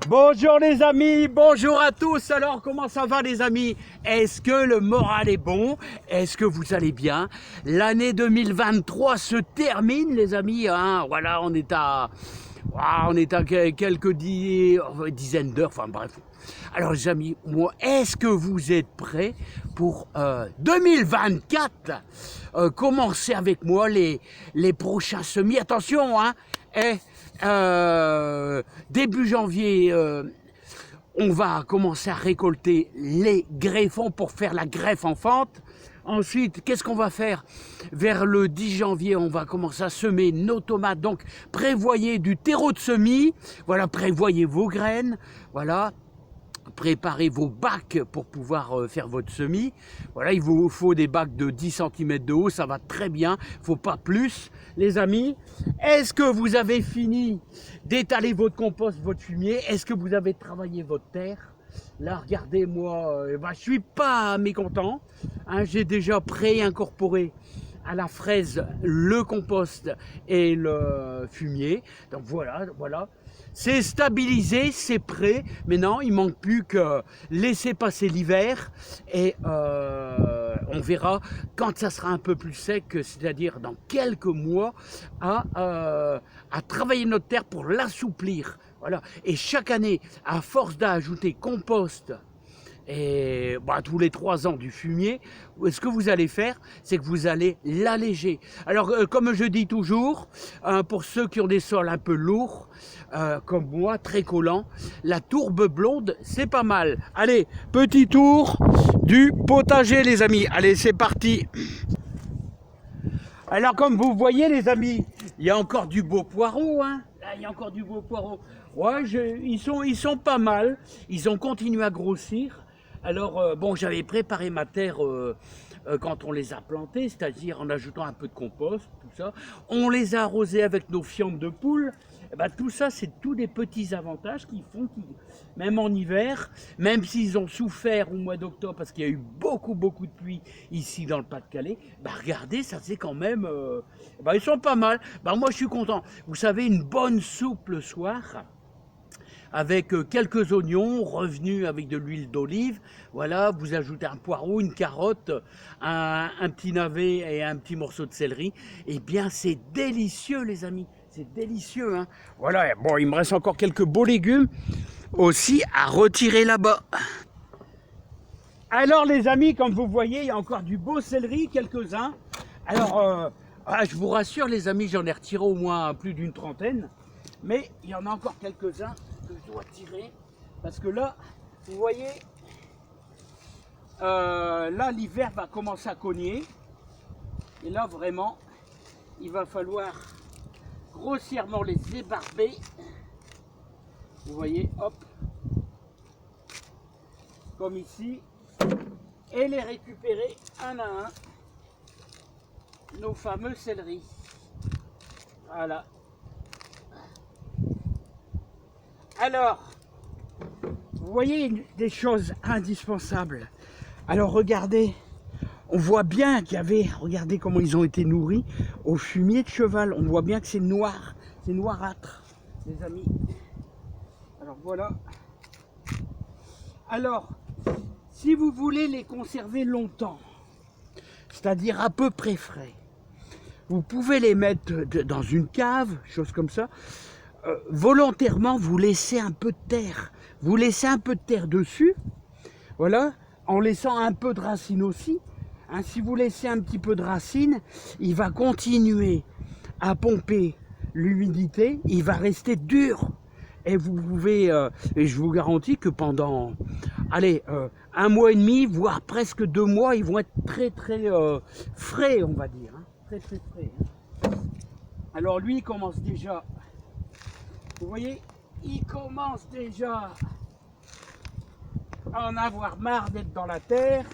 Bonjour les amis, bonjour à tous. Alors comment ça va les amis? Est-ce que le moral est bon? Est-ce que vous allez bien? L'année 2023 se termine les amis, hein. Voilà, on est à quelques dizaines d'heures, enfin bref. Alors les amis, moi, est-ce que vous êtes prêts pour 2024? Commencer avec moi les prochains semis. Attention, hein, début janvier, on va commencer à récolter les greffons pour faire la greffe en fente. Ensuite, qu'est-ce qu'on va faire? Vers le 10 janvier, on va commencer à semer nos tomates. Donc, prévoyez du terreau de semis. Voilà, prévoyez vos graines. Voilà. Préparez vos bacs pour pouvoir faire votre semis. Voilà, il vous faut des bacs de 10 cm de haut, ça va très bien, il ne faut pas plus. Les amis, est-ce que vous avez fini d'étaler votre compost, votre fumier? Est-ce que vous avez travaillé votre terre? Là, regardez-moi, je ne suis pas mécontent. Hein, j'ai déjà pré-incorporé à la fraise le compost et le fumier. Donc voilà. C'est stabilisé, c'est prêt. Maintenant, il ne manque plus que laisser passer l'hiver et on verra quand ça sera un peu plus sec, c'est-à-dire dans quelques mois, à travailler notre terre pour l'assouplir. Voilà. Et chaque année, à force d'ajouter compost et tous les 3 ans du fumier, ce que vous allez faire, c'est que vous allez l'alléger. Alors, comme je dis toujours, pour ceux qui ont des sols un peu lourds, comme moi, très collants, la tourbe blonde, c'est pas mal. Allez, petit tour du potager, les amis. Allez, c'est parti. Alors, comme vous voyez, les amis, il y a encore du beau poireau, hein. Là, il y a encore du beau poireau. Ouais, ils sont pas mal. Ils ont continué à grossir. Alors, bon, j'avais préparé ma terre quand on les a plantés, c'est-à-dire en ajoutant un peu de compost, tout ça. On les a arrosés avec nos fientes de poule. Et ben, tout ça, c'est tous des petits avantages qui font, même en hiver, même s'ils ont souffert au mois d'octobre, parce qu'il y a eu beaucoup de pluie ici dans le Pas-de-Calais, regardez, ça c'est quand même... ils sont pas mal. Moi, je suis content. Vous savez, une bonne soupe le soir, avec quelques oignons revenus avec de l'huile d'olive. Voilà, vous ajoutez un poireau, une carotte, un petit navet et un petit morceau de céleri. Eh bien, c'est délicieux, les amis. C'est délicieux, hein. Voilà, bon, il me reste encore quelques beaux légumes aussi à retirer là-bas. Alors, les amis, comme vous voyez, il y a encore du beau céleri, quelques-uns. Alors, je vous rassure, les amis, j'en ai retiré au moins plus d'une trentaine. Mais il y en a encore quelques-uns que je dois tirer, parce que là, vous voyez, là l'hiver va commencer à cogner, et là vraiment, il va falloir grossièrement les ébarber. Vous voyez, hop, comme ici, et les récupérer un à un, nos fameux céleris. Voilà. Alors, vous voyez des choses indispensables. Alors regardez, on voit bien qu'il y avait, regardez comment ils ont été nourris au fumier de cheval. On voit bien que c'est noir, c'est noirâtre, les amis. Alors voilà. Alors, si vous voulez les conserver longtemps, c'est-à-dire à peu près frais, vous pouvez les mettre dans une cave, chose comme ça. Volontairement, vous laissez un peu de terre. Vous laissez un peu de terre dessus, voilà, en laissant un peu de racines aussi. Hein, si vous laissez un petit peu de racines, il va continuer à pomper l'humidité, il va rester dur. Et vous pouvez, et je vous garantis que pendant, un mois et demi, voire presque 2 mois, ils vont être très frais, on va dire. Hein, très frais. Hein. Alors lui, il commence déjà... Vous voyez, il commence déjà à en avoir marre d'être dans la terre.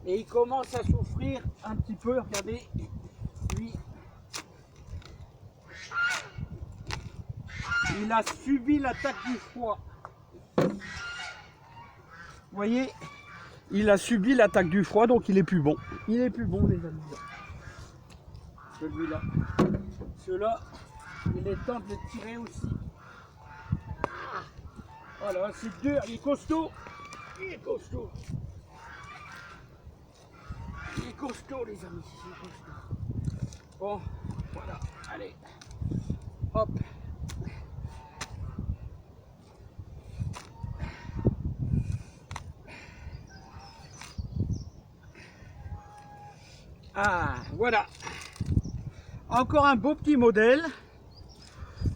Et il commence à souffrir un petit peu. Regardez, lui, il a subi l'attaque du froid. Vous voyez, il a subi l'attaque du froid, donc il est plus bon. Il est plus bon, les amis. Celui-là. Ceux-là, il est temps de les tirer aussi. Voilà, c'est dur, il est costaud. Il est costaud. Il est costaud, les amis. Il est costaud. Bon, voilà, allez. Hop. Ah, voilà. Encore un beau petit modèle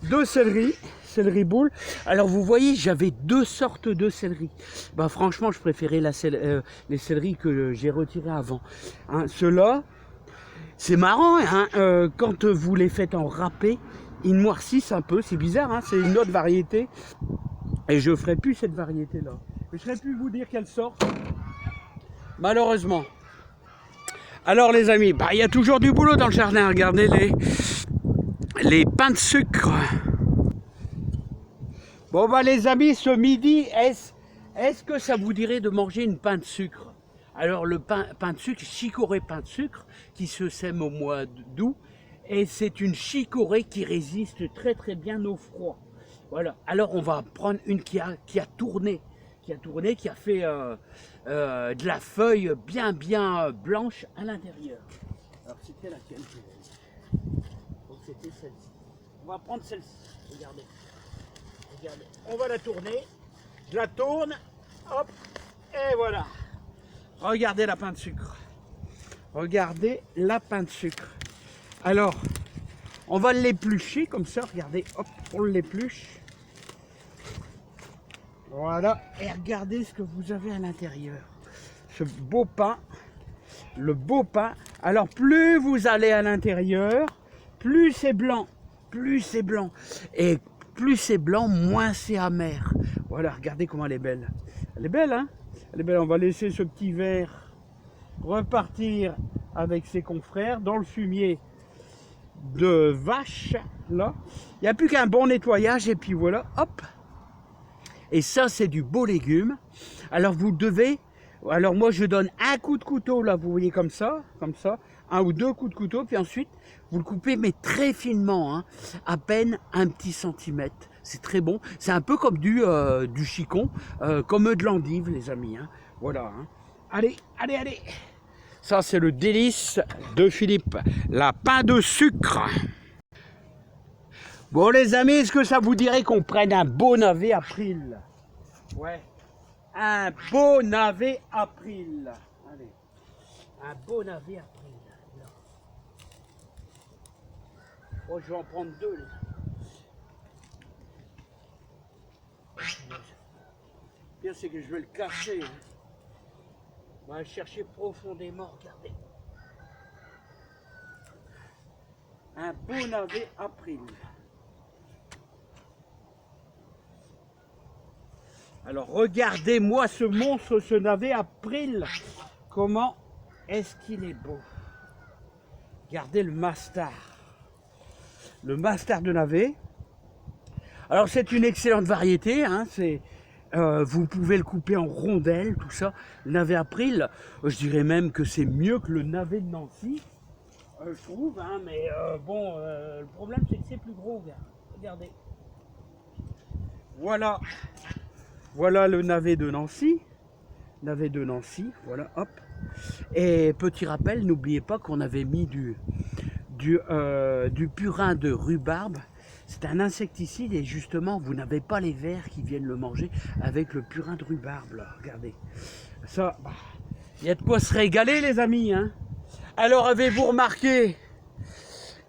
de céleri boule. Alors vous voyez, j'avais deux sortes de céleri. Bah franchement, je préférais les céleris que j'ai retirés avant. Hein, ceux-là, c'est marrant, hein, quand vous les faites en râpé, ils noircissent un peu. C'est bizarre, hein, c'est une autre variété. Et je ne ferai plus cette variété-là. Je ne saurais plus vous dire quelle sorte, malheureusement. Alors les amis, bah, y a toujours du boulot dans le jardin. Regardez les pains de sucre. Bon bah les amis, ce midi, est-ce que ça vous dirait de manger une pain de sucre? Alors le pain de sucre, chicorée pain de sucre, qui se sème au mois d'août, et c'est une chicorée qui résiste très très bien au froid. Voilà, alors on va prendre une qui a tourné, qui a fait de la feuille bien blanche à l'intérieur. Alors c'était laquelle? Donc c'était celle-ci. On va prendre celle-ci, regardez. Regardez, on va la tourner, je la tourne, hop, et voilà. Regardez la pain de sucre. Regardez la pain de sucre. Alors, on va l'éplucher comme ça, regardez, hop, on l'épluche. Voilà, et regardez ce que vous avez à l'intérieur. Ce beau pain, le beau pain. Alors, plus vous allez à l'intérieur, plus c'est blanc, Et plus c'est blanc, moins c'est amer. Voilà, regardez comment elle est belle. Elle est belle, hein? Elle est belle. On va laisser ce petit verre repartir avec ses confrères dans le fumier de vache, là. Il n'y a plus qu'un bon nettoyage et puis voilà, hop. Et ça, c'est du beau légume. Alors, vous devez... Alors, moi, je donne un coup de couteau, là, vous voyez, comme ça. Un ou deux coups de couteau, puis ensuite, vous le coupez, mais très finement, hein, à peine un petit centimètre. C'est très bon. C'est un peu comme du chicon, comme de l'endive, les amis. Hein. Voilà. Hein. Allez. Ça, c'est le délice de Philippe. La pain de sucre. Bon, les amis, est-ce que ça vous dirait qu'on prenne un beau navet april? Ouais. Un beau navet april. Allez. Un beau navet april. Oh, je vais en prendre deux. Le pire, c'est que je vais le cacher. Hein. On va le chercher profondément, regardez. Un beau navet april. Alors, regardez-moi ce monstre, ce navet april. Comment est-ce qu'il est beau. Regardez le mastar. Le mastar de navet. Alors c'est une excellente variété, hein, vous pouvez le couper en rondelles, tout ça. Le navet april, je dirais même que c'est mieux que le navet de Nancy, je trouve, hein, mais bon, le problème c'est que c'est plus gros, regardez. Voilà le navet de Nancy, voilà, hop. Et petit rappel, n'oubliez pas qu'on avait mis du purin de rhubarbe. C'est un insecticide et justement vous n'avez pas les vers qui viennent le manger avec le purin de rhubarbe là. Regardez ça, il y a de quoi se régaler les amis, hein. Alors avez-vous remarqué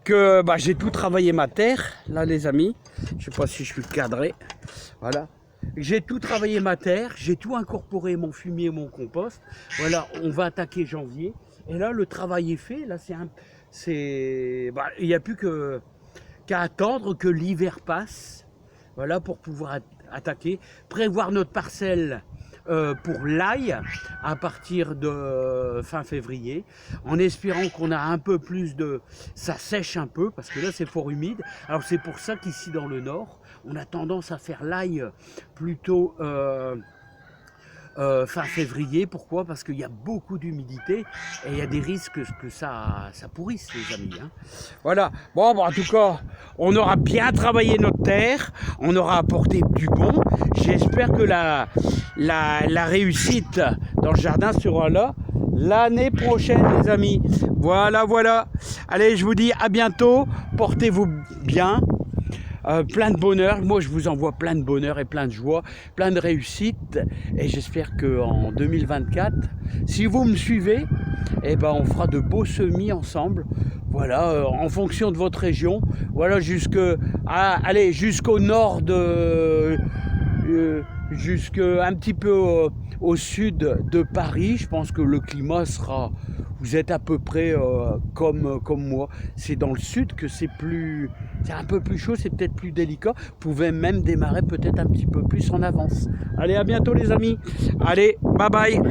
que j'ai tout travaillé ma terre là les amis, je sais pas si je suis cadré, voilà, j'ai tout travaillé ma terre, j'ai tout incorporé, mon fumier, mon compost, voilà, on va attaquer janvier et là le travail est fait, là il n'y a plus qu'à attendre que l'hiver passe, voilà, pour pouvoir attaquer, prévoir notre parcelle pour l'ail à partir de fin février, en espérant qu'on a un peu plus de... Ça sèche un peu, parce que là c'est fort humide, alors c'est pour ça qu'ici dans le nord, on a tendance à faire l'ail plutôt fin février. Pourquoi? Parce qu'il y a beaucoup d'humidité et il y a des risques que ça pourrisse, les amis. Hein. Voilà. Bon, en tout cas, on aura bien travaillé notre terre, on aura apporté du bon. J'espère que la réussite dans le jardin sera là l'année prochaine, les amis. Voilà, voilà. Allez, je vous dis à bientôt. Portez-vous bien. Plein de bonheur, moi je vous envoie plein de bonheur et plein de joie, plein de réussite, et j'espère qu'en 2024, si vous me suivez, eh ben on fera de beaux semis ensemble, voilà, en fonction de votre région, voilà, allez, jusqu'au nord de, jusqu'à un petit peu au sud de Paris. Je pense que le climat sera, vous êtes à peu près comme moi, c'est dans le sud que c'est un peu plus chaud, c'est peut-être plus délicat, vous pouvez même démarrer peut-être un petit peu plus en avance. Allez, à bientôt les amis, allez, bye bye.